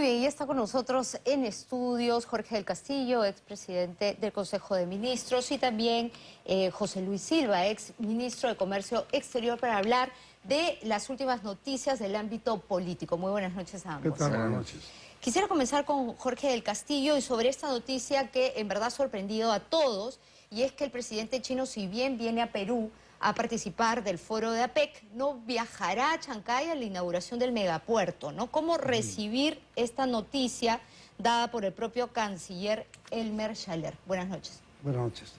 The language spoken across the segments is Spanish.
Bien, y está con nosotros en estudios Jorge del Castillo, expresidente del Consejo de Ministros, y también José Luis Silva, ex ministro de Comercio Exterior, para hablar de las últimas noticias del ámbito político. Muy buenas noches a ambos. ¿Qué tal? Buenas noches. Quisiera comenzar con Jorge del Castillo y sobre esta noticia que en verdad ha sorprendido a todos, y es que el presidente chino, si bien viene a Perú a participar del foro de APEC, no viajará a Chancay a la inauguración del megapuerto, ¿no? ¿Cómo recibir esta noticia dada por el propio canciller Elmer Schaller? Buenas noches. Buenas noches.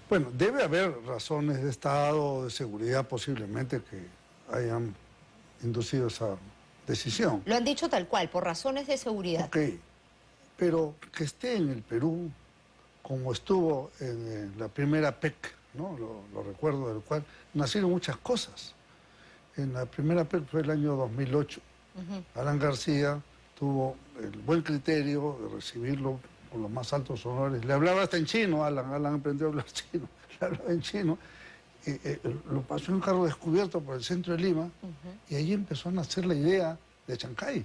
Bueno, debe haber razones de Estado o de seguridad posiblemente que hayan inducido esa decisión. Lo han dicho tal cual, por razones de seguridad. Ok, pero que esté en el Perú como estuvo en la primera APEC, ¿no? Lo recuerdo, del cual nacieron muchas cosas. En la primera APEC fue el año 2008. Alan García tuvo el buen criterio de recibirlo con los más altos honores. Le hablaba hasta en chino, Alan aprendió a hablar chino, le hablaba en chino. Lo pasó en un carro descubierto por el centro de Lima y allí empezó a nacer la idea de Chancay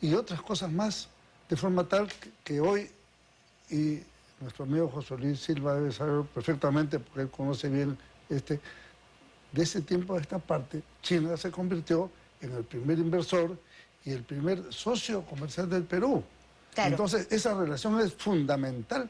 y otras cosas más, de forma tal que hoy, y nuestro amigo José Luis Silva debe saber perfectamente porque él conoce bien de ese tiempo a esta parte, China se convirtió en el primer inversor y el primer socio comercial del Perú. Claro. Entonces esa relación es fundamental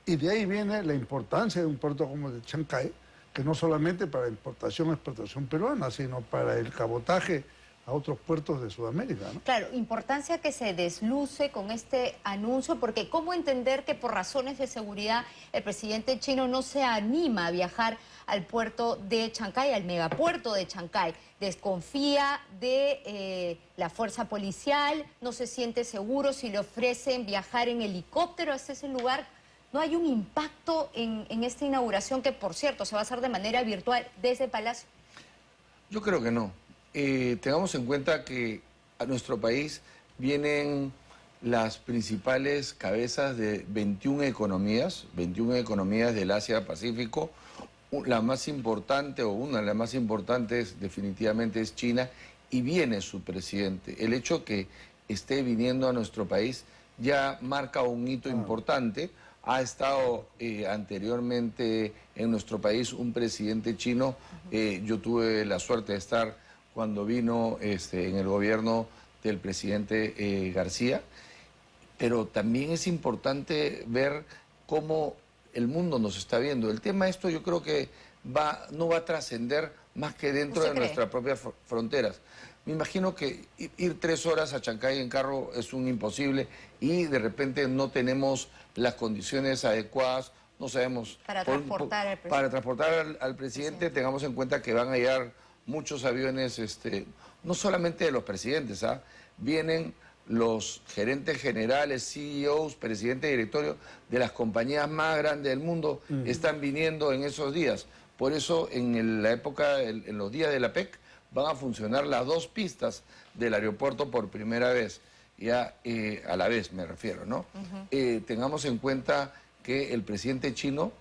y de ahí viene la importancia de un puerto como el de Chancay, que no solamente para importación y exportación peruana, sino para el cabotaje a otros puertos de Sudamérica, ¿no? Claro, importancia que se desluce con este anuncio, porque ¿cómo entender que por razones de seguridad el presidente chino no se anima a viajar al puerto de Chancay, al megapuerto de Chancay? Desconfía de la fuerza policial, no se siente seguro si le ofrecen viajar en helicóptero hasta ese lugar. ¿No hay un impacto en esta inauguración que, por cierto, se va a hacer de manera virtual desde Palacio? Yo creo que no. Tengamos en cuenta que a nuestro país vienen las principales cabezas de 21 economías del Asia-Pacífico. La más importante, o una de las más importantes definitivamente, es China, y viene su presidente. El hecho que esté viniendo a nuestro país ya marca un hito importante. Ha estado anteriormente en nuestro país un presidente chino. Yo tuve la suerte de estar cuando vino en el gobierno del presidente García. Pero también es importante ver cómo el mundo nos está viendo. El tema esto yo creo que no va a trascender más que dentro de nuestras propias fronteras. Me imagino que ir 3 horas a Chancay en carro es un imposible y de repente no tenemos las condiciones adecuadas, no sabemos... Para transportar al presidente. Para transportar al presidente, tengamos en cuenta que van a llegar muchos aviones, no solamente de los presidentes, vienen los gerentes generales, CEOs, presidentes de directorio de las compañías más grandes del mundo, están viniendo en esos días. Por eso en la época, en los días de la APEC, van a funcionar las 2 pistas del aeropuerto por primera vez, ya a la vez me refiero, ¿no? Tengamos en cuenta que el presidente chino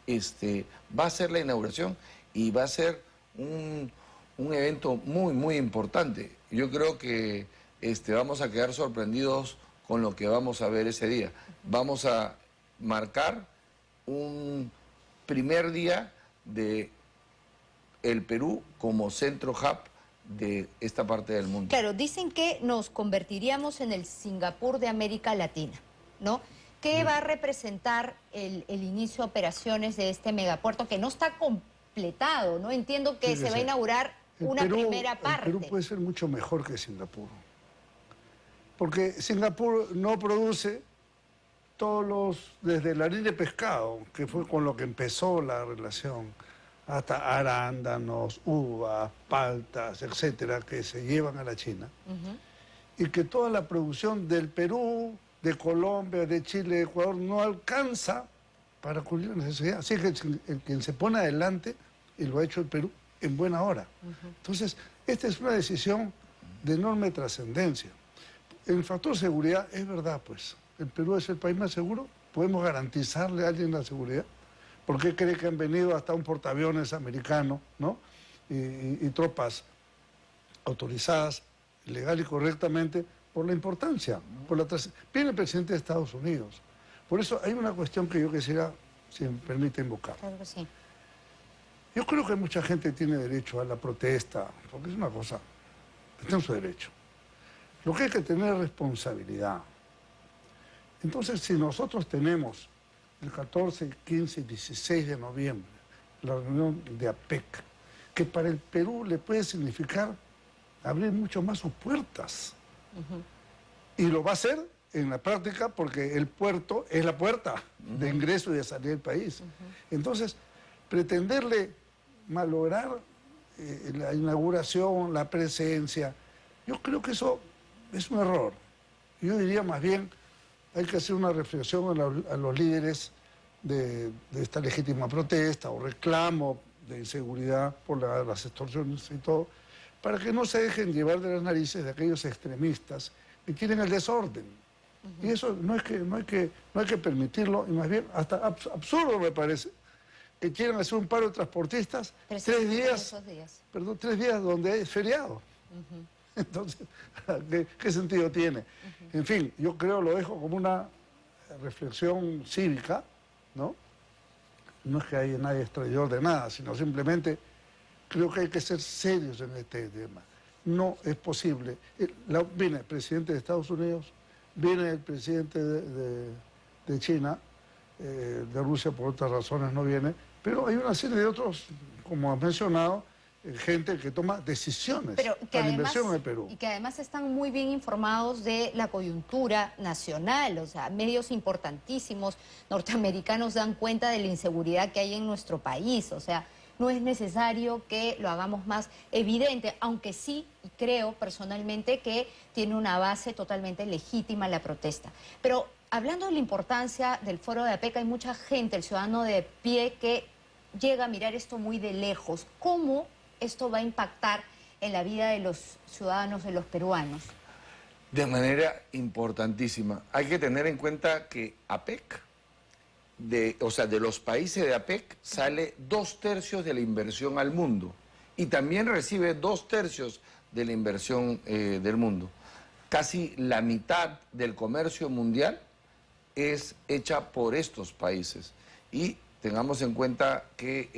va a hacer la inauguración y va a ser un evento muy, muy importante. Yo creo que vamos a quedar sorprendidos con lo que vamos a ver ese día. Vamos a marcar un primer día de el Perú como centro hub de esta parte del mundo. Claro, dicen que nos convertiríamos en el Singapur de América Latina, ¿no? ¿Qué va a representar el inicio de operaciones de este megapuerto que no está completado, ¿no? Entiendo que se va a inaugurar una primera parte. El Perú puede ser mucho mejor que Singapur, porque Singapur no produce desde la harina de pescado, que fue con lo que empezó la relación, hasta arándanos, uvas, paltas, etcétera, que se llevan a la China, y que toda la producción del Perú, de Colombia, de Chile, de Ecuador, no alcanza para cubrir la necesidad. Así que quien se pone adelante, y lo ha hecho el Perú, en buena hora. Entonces, esta es una decisión de enorme trascendencia. El factor seguridad es verdad, pues. El Perú es el país más seguro. ¿Podemos garantizarle a alguien la seguridad? ¿Por qué cree que han venido hasta un portaaviones americano, ¿no? y tropas autorizadas legal y correctamente por la importancia, viene el presidente de Estados Unidos. Por eso hay una cuestión que yo quisiera, si me permite, invocar. Claro que sí. Yo creo que mucha gente tiene derecho a la protesta, porque es una cosa, está en su derecho. Lo que hay que tener es responsabilidad. Entonces, si nosotros tenemos el 14, 15 y 16 de noviembre la reunión de APEC, que para el Perú le puede significar abrir mucho más sus puertas. Y lo va a hacer en la práctica porque el puerto es la puerta de ingreso y de salida del país. Entonces, pretenderle malograr la inauguración, la presencia, yo creo que eso es un error. Yo diría más bien, hay que hacer una reflexión a los líderes de esta legítima protesta o reclamo de inseguridad por las extorsiones y todo, para que no se dejen llevar de las narices de aquellos extremistas que quieren el desorden. Y eso no hay que permitirlo, y más bien hasta absurdo me parece, que quieran hacer un paro de transportistas 3 días, perdón, 3 días donde es feriado. Entonces, ¿qué sentido tiene? En fin, yo creo, lo dejo como una reflexión cívica, ¿no? No es que haya nadie traidor de nada, sino simplemente creo que hay que ser serios en este tema. No es posible. Viene el presidente de Estados Unidos, viene el presidente de China, de Rusia por otras razones no viene, pero hay una serie de otros, como has mencionado, gente que toma decisiones para la inversión en el Perú. Y que además están muy bien informados de la coyuntura nacional, o sea, medios importantísimos norteamericanos dan cuenta de la inseguridad que hay en nuestro país, o sea, no es necesario que lo hagamos más evidente, aunque sí creo personalmente que tiene una base totalmente legítima la protesta. Pero hablando de la importancia del foro de APEC, hay mucha gente, el ciudadano de pie, que llega a mirar esto muy de lejos. ¿Cómo esto va a impactar en la vida de los ciudadanos, de los peruanos? De manera importantísima. Hay que tener en cuenta que APEC, de los países de APEC, sale 2/3 de la inversión al mundo y también recibe 2/3 de la inversión del mundo. Casi la mitad del comercio mundial es hecha por estos países. Y tengamos en cuenta que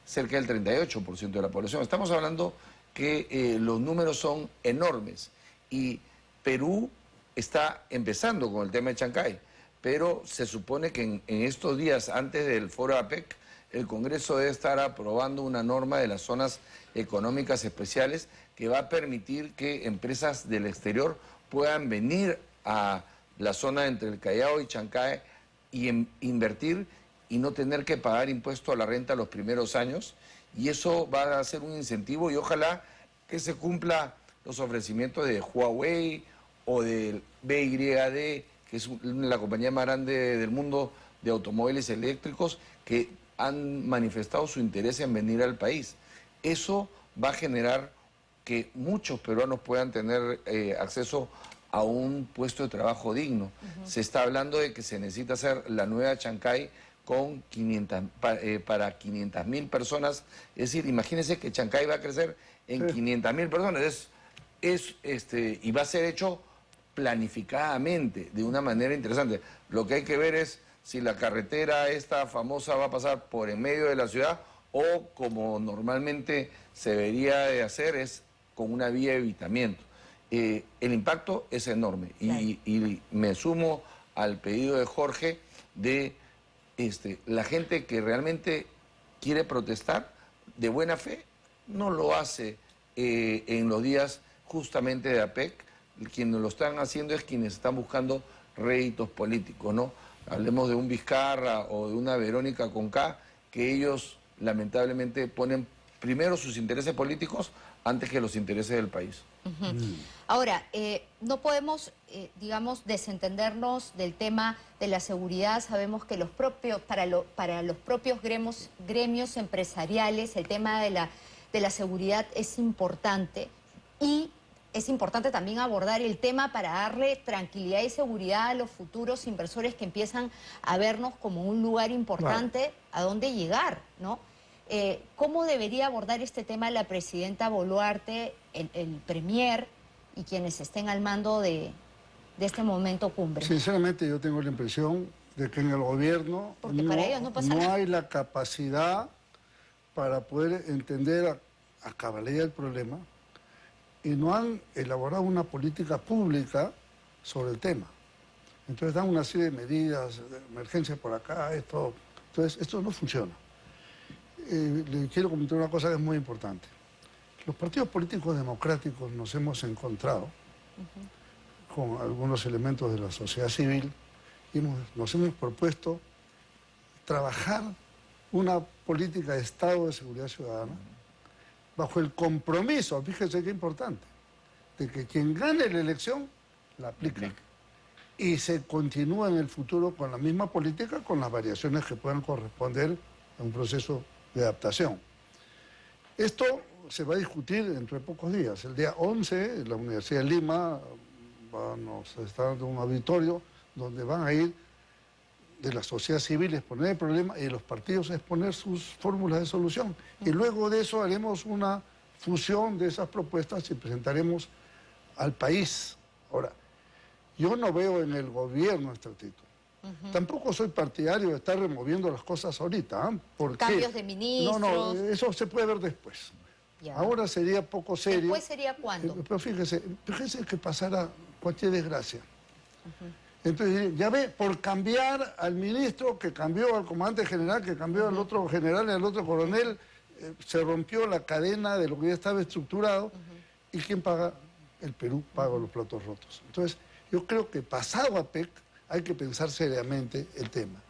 cerca del 38% de la población. Estamos hablando que los números son enormes y Perú está empezando con el tema de Chancay, pero se supone que en estos días antes del foro APEC, el Congreso debe estar aprobando una norma de las zonas económicas especiales que va a permitir que empresas del exterior puedan venir a la zona entre el Callao y Chancay y invertir y no tener que pagar impuesto a la renta los primeros años, y eso va a ser un incentivo y ojalá que se cumpla los ofrecimientos de Huawei o del BYD, que es la compañía más grande del mundo de automóviles eléctricos, que han manifestado su interés en venir al país. Eso va a generar que muchos peruanos puedan tener acceso a un puesto de trabajo digno. Se está hablando de que se necesita hacer la nueva Chancay con 500, para 500.000 personas. Es decir, imagínense que Chancay va a crecer en 500.000 personas. Y va a ser hecho planificadamente, de una manera interesante. Lo que hay que ver es si la carretera esta famosa va a pasar por en medio de la ciudad o, como normalmente se debería de hacer, es con una vía de evitamiento. El impacto es enorme y me sumo al pedido de Jorge de la gente que realmente quiere protestar de buena fe, no lo hace en los días justamente de APEC. Quienes lo están haciendo es quienes están buscando réditos políticos, ¿no? Hablemos de un Vizcarra o de una Verónica con K, que ellos lamentablemente ponen primero sus intereses políticos antes que los intereses del país. Ahora, no podemos, digamos, desentendernos del tema de la seguridad. Sabemos que para los propios gremios empresariales el tema de la seguridad es importante, y es importante también abordar el tema para darle tranquilidad y seguridad a los futuros inversores que empiezan a vernos como un lugar importante a donde llegar, ¿no? ¿Cómo debería abordar este tema la presidenta Boluarte, el premier, y quienes estén al mando de este momento cumbre? Sinceramente, yo tengo la impresión de que en el gobierno Porque para ellos no pasa no nada. hay la capacidad para poder entender a cabalidad el problema y no han elaborado una política pública sobre el tema. Entonces dan una serie de medidas, de emergencia por acá, esto. Entonces, esto no funciona. Le quiero comentar una cosa que es muy importante. Los partidos políticos democráticos nos hemos encontrado con algunos elementos de la sociedad civil y nos hemos propuesto trabajar una política de Estado de seguridad ciudadana bajo el compromiso, fíjese qué importante, de que quien gane la elección la aplica. Y se continúa en el futuro con la misma política, con las variaciones que puedan corresponder a un proceso de adaptación. Esto se va a discutir dentro de pocos días. El día 11, en la Universidad de Lima nos está dando un auditorio donde van a ir de la sociedad civil a exponer el problema y de los partidos a exponer sus fórmulas de solución. Y luego de eso haremos una fusión de esas propuestas y presentaremos al país. Ahora, yo no veo en el gobierno este título. Tampoco soy partidario de estar removiendo las cosas ahorita. ¿Por qué? Cambios de ministros. No, eso se puede ver después. Ya. Ahora sería poco serio. ¿Después sería cuándo? Pero fíjese que pasara cualquier desgracia. Entonces, ya ve, por cambiar al ministro que cambió, al comandante general que cambió al otro general y al otro coronel, se rompió la cadena de lo que ya estaba estructurado. ¿Y quién paga? El Perú paga los platos rotos. Entonces, yo creo que pasado a PEC hay que pensar seriamente el tema.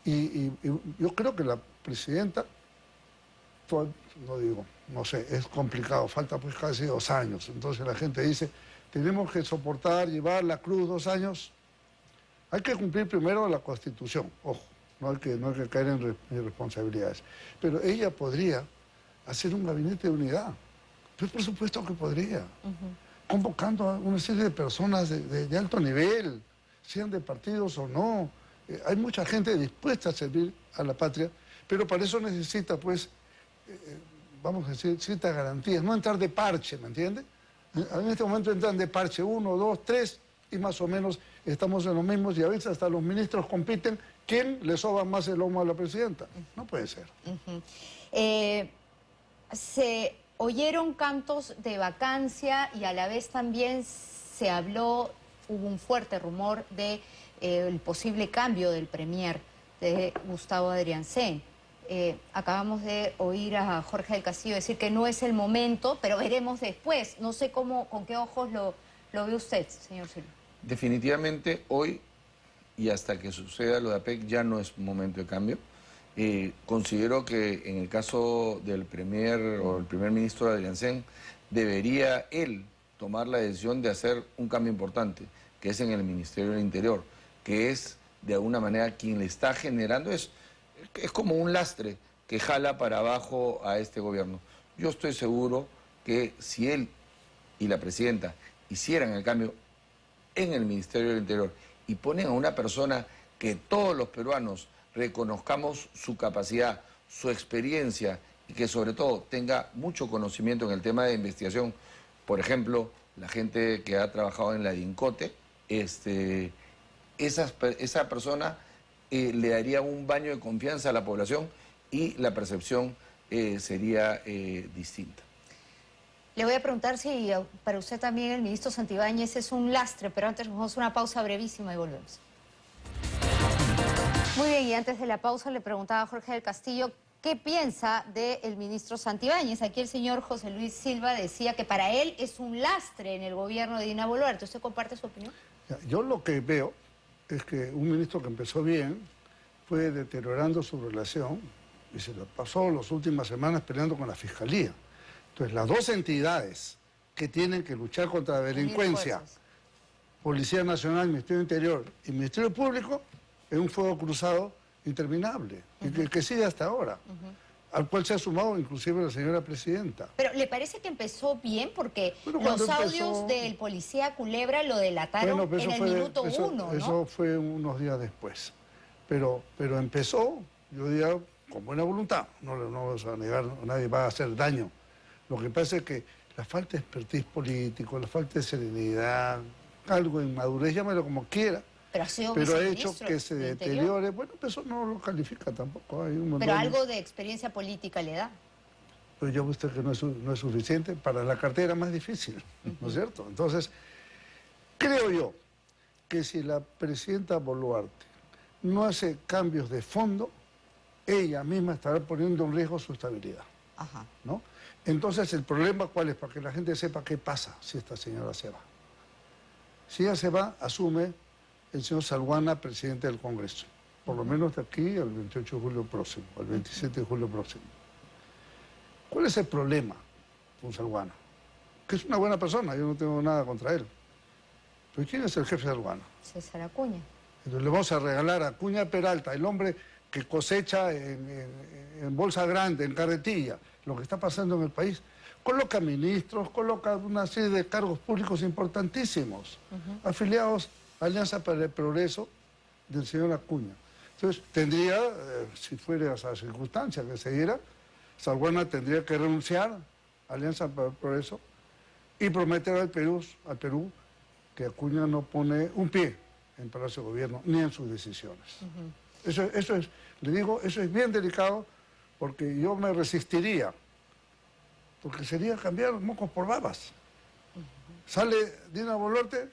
Y yo creo que la presidenta, no sé, es complicado, falta pues casi 2 años. Entonces la gente dice, tenemos que soportar, llevar la cruz 2 años. Hay que cumplir primero la Constitución, ojo, no hay que caer en irresponsabilidades. Pero ella podría hacer un gabinete de unidad. Pues por supuesto que podría. Convocando a una serie de personas de alto nivel, sean de partidos o no. Hay mucha gente dispuesta a servir a la patria, pero para eso necesita, pues, vamos a decir, ciertas garantías, no entrar de parche, ¿me entiende? En este momento entran de parche 1, 2, 3 y más o menos estamos en los mismos y a veces hasta los ministros compiten. ¿Quién le soba más el lomo a la presidenta? No puede ser. Se oyeron cantos de vacancia y a la vez también se habló, hubo un fuerte rumor de el posible cambio del premier, de Gustavo Adriancén. Acabamos de oír a Jorge del Castillo decir que no es el momento, pero veremos después. No sé con qué ojos lo ve usted, señor Silva. Definitivamente hoy y hasta que suceda lo de APEC ya no es momento de cambio. Considero que en el caso del premier o el primer ministro Adriancén debería él tomar la decisión de hacer un cambio importante, que es en el Ministerio del Interior, que es de alguna manera quien le está generando, es como un lastre que jala para abajo a este gobierno. Yo estoy seguro que si él y la presidenta hicieran el cambio en el Ministerio del Interior y ponen a una persona que todos los peruanos reconozcamos su capacidad, su experiencia y que sobre todo tenga mucho conocimiento en el tema de investigación, por ejemplo, la gente que ha trabajado en la DINCOTE, esa persona le daría un baño de confianza a la población y la percepción sería distinta. Le voy a preguntar si para usted también el ministro Santibáñez es un lastre, pero antes vamos a una pausa brevísima y volvemos. Muy bien, y antes de la pausa le preguntaba a Jorge del Castillo qué piensa del ministro Santibáñez. Aquí el señor José Luis Silva decía que para él es un lastre en el gobierno de Dina Boluarte. ¿Usted comparte su opinión? Yo lo que veo es que un ministro que empezó bien fue deteriorando su relación y se lo pasó las últimas semanas peleando con la Fiscalía. Entonces, las dos entidades que tienen que luchar contra la delincuencia, Policía Nacional, Ministerio del Interior y Ministerio Público, es un fuego cruzado interminable, y que sigue hasta ahora, al cual se ha sumado inclusive la señora presidenta. Pero ¿le parece que empezó bien? Porque los audios del policía Culebra lo delataron en el minuto 1, ¿no? Eso fue unos días después. Pero empezó, yo diría, con buena voluntad. No vamos a negar, nadie va a hacer daño. Lo que pasa es que la falta de expertise político, la falta de serenidad, algo de inmadurez, llámalo como quiera, Pero ha sido pero ha viceministro hecho que se de Interior. deteriore. Bueno, pues eso no lo califica tampoco. Hay un montón Pero algo de experiencia política le da. Pero yo usted que no es suficiente para la cartera más difícil, ¿no es cierto? Entonces, creo yo que si la presidenta Boluarte no hace cambios de fondo, ella misma estará poniendo en riesgo su estabilidad, Ajá. ¿no? Entonces, ¿el problema cuál es? Para que la gente sepa qué pasa si esta señora se va. Si ella se va, asume el señor Salguana, presidente del Congreso, por lo menos de aquí al 28 de julio próximo, al 27 de julio próximo. ¿Cuál es el problema con Salguana? Que es una buena persona, yo no tengo nada contra él. Pero ¿quién es el jefe de Salguana? César Acuña. Entonces le vamos a regalar a Acuña Peralta, el hombre que cosecha en bolsa grande, en carretilla, lo que está pasando en el país. Coloca ministros, coloca una serie de cargos públicos importantísimos, afiliados a Alianza para el Progreso del señor Acuña. Entonces tendría, si fuera esa circunstancia que se diera, Salguana tendría que renunciar a Alianza para el Progreso y prometer al Perú que Acuña no pone un pie en Palacio de Gobierno ni en sus decisiones. Eso es, le digo, eso es bien delicado porque yo me resistiría, porque sería cambiar mocos por babas. Sale Dina Boluarte,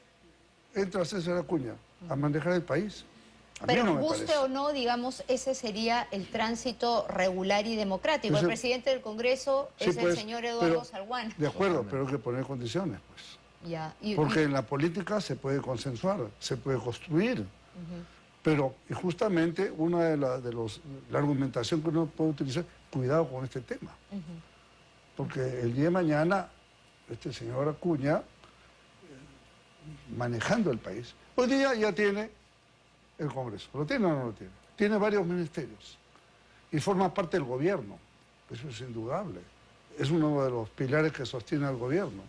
entra César Acuña a manejar el país. A mí Pero no me guste parece. o no, digamos, ese sería el tránsito regular y democrático. Ese- El presidente del Congreso Sí, es el pues, señor Eduardo pero- Salguana. De acuerdo, pero hay que poner condiciones, pues. Ya. Porque en la política se puede consensuar, se puede construir. Pero, y justamente, una de la argumentación que uno puede utilizar, cuidado con este tema. Porque el día de mañana, este señor Acuña, manejando el país, hoy día ya tiene el Congreso. ¿Lo tiene o no lo tiene? Tiene varios ministerios y forma parte del gobierno. Eso es indudable. Es uno de los pilares que sostiene al gobierno.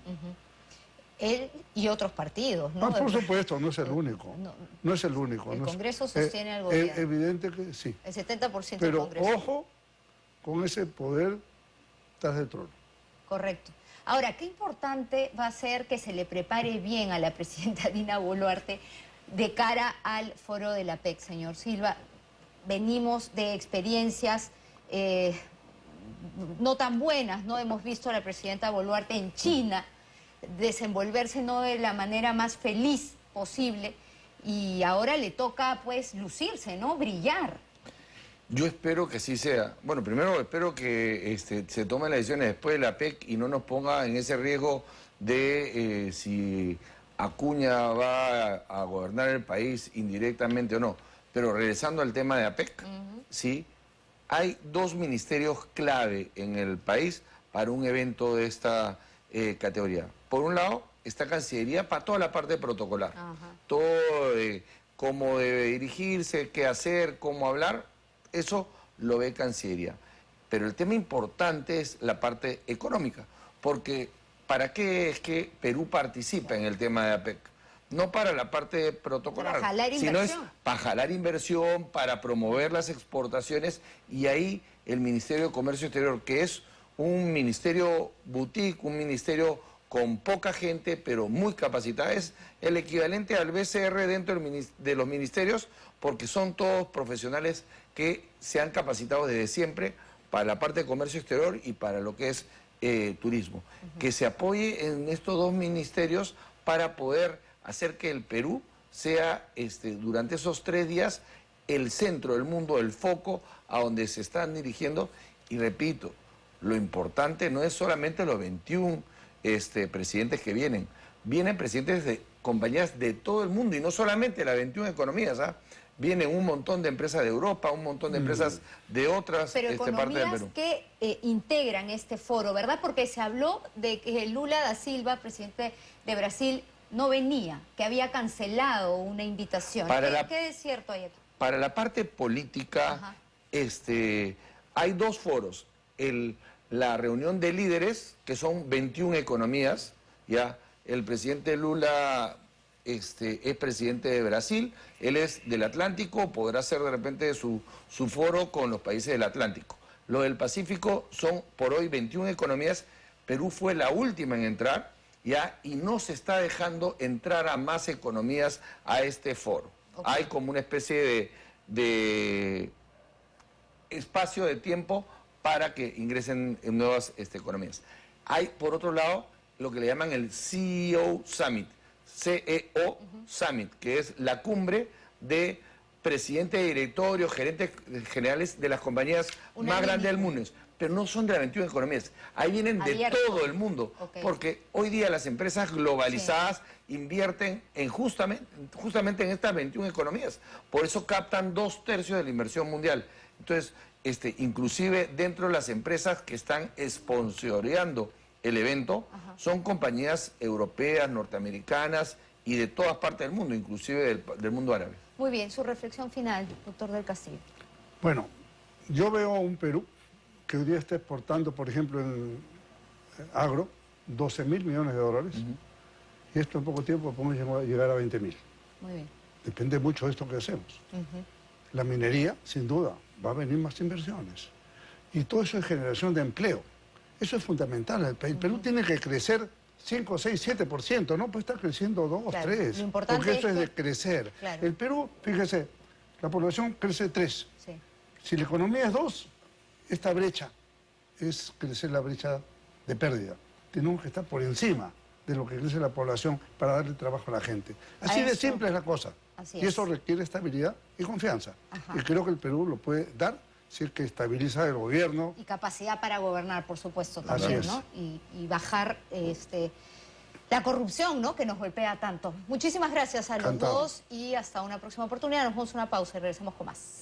Él y otros partidos, ¿no? Por supuesto, no es el único. No es el único. El no es- Congreso sostiene al gobierno. Es evidente que sí. El 70% del Pero Congreso. ojo con ese poder tras del trono. Correcto. Ahora, qué importante va a ser que se le prepare bien a la presidenta Dina Boluarte de cara al foro de la PEC, señor Silva. Venimos de experiencias no tan buenas, ¿no? Hemos visto a la presidenta Boluarte en China desenvolverse no de la manera más feliz posible y ahora le toca, pues, lucirse, ¿no? Brillar. Yo espero que así sea. Bueno, primero espero que se tomen las decisiones después de la PEC y no nos ponga en ese riesgo de si Acuña va a gobernar el país indirectamente o no. Pero regresando al tema de la PEC, sí, hay dos ministerios clave en el país para un evento de esta categoría. Por un lado, está Cancillería para toda la parte protocolar. Todo cómo debe dirigirse, qué hacer, cómo hablar. Eso lo ve Cancillería. Pero el tema importante es la parte económica, porque ¿para qué es que Perú participa en el tema de APEC? No para la parte protocolar, Para jalar sino es inversión. para jalar inversión, para promover las exportaciones, y ahí el Ministerio de Comercio Exterior, que es un ministerio boutique, un ministerio con poca gente, pero muy capacitada, es el equivalente al BCR dentro de los ministerios, porque son todos profesionales que se han capacitado desde siempre para la parte de comercio exterior y para lo que es turismo. Que se apoye en estos dos ministerios para poder hacer que el Perú sea durante esos 3 días el centro del mundo, el foco a donde se están dirigiendo. Y repito, lo importante no es solamente los 21 presidentes que vienen. Vienen presidentes de compañías de todo el mundo y no solamente las 21 economías, ¿ah? Vienen un montón de empresas de Europa, un montón de empresas de otras Pero partes del economías Perú. que integran este foro, ¿verdad? Porque se habló de que Lula da Silva, presidente de Brasil, no venía, que había cancelado una invitación. ¿Qué es cierto hay aquí? Para la parte política, hay dos foros. La reunión de líderes, que son 21 economías, ya. El presidente Lula es presidente de Brasil, él es del Atlántico, podrá hacer de repente su foro con los países del Atlántico. Lo del Pacífico son por hoy 21 economías, Perú fue la última en entrar, ¿ya? Y no se está dejando entrar a más economías a este foro. Okay. Hay como una especie de espacio de tiempo para que ingresen en nuevas economías. Hay, por otro lado, lo que le llaman el CEO Summit, CEO Summit, que es la cumbre de presidentes de directorio, gerentes generales de las compañías más grandes del mundo. Pero no son de las 21 economías, ahí vienen Abierto. de todo el mundo, Okay. porque hoy día las empresas globalizadas invierten en justamente en estas 21 economías, por eso captan 2/3 de la inversión mundial. Entonces, inclusive dentro de las empresas que están sponsoreando el evento, son compañías europeas, norteamericanas y de todas partes del mundo, inclusive del mundo árabe. Muy bien, su reflexión final, doctor del Castillo. Bueno, yo veo un Perú que hoy día está exportando, por ejemplo, en agro, 12.000 millones de dólares. Y esto en poco tiempo podemos llegar a 20.000. Muy bien. Depende mucho de esto que hacemos. La minería, sin duda, va a venir más inversiones. Y todo eso es generación de empleo. Eso es fundamental. El Perú tiene que crecer 5, 6, 7%, no puede estar creciendo 2, Claro, 3. lo importante Porque eso es es de que- crecer. Claro. El Perú, fíjese, la población crece 3. Sí. Si la economía es 2, esta brecha es crecer la brecha de pérdida. Tenemos que estar por encima de lo que crece la población para darle trabajo a la gente. Así de eso. simple es la cosa. Así Y eso es. requiere estabilidad y confianza. Ajá. Y creo que el Perú lo puede dar si es que estabiliza el gobierno. Y capacidad para gobernar, por supuesto, Así también, es. ¿no? Y bajar la corrupción, ¿no? Que nos golpea tanto. Muchísimas gracias a los Encantado. dos y hasta una próxima oportunidad. Nos vamos a una pausa y regresamos con más.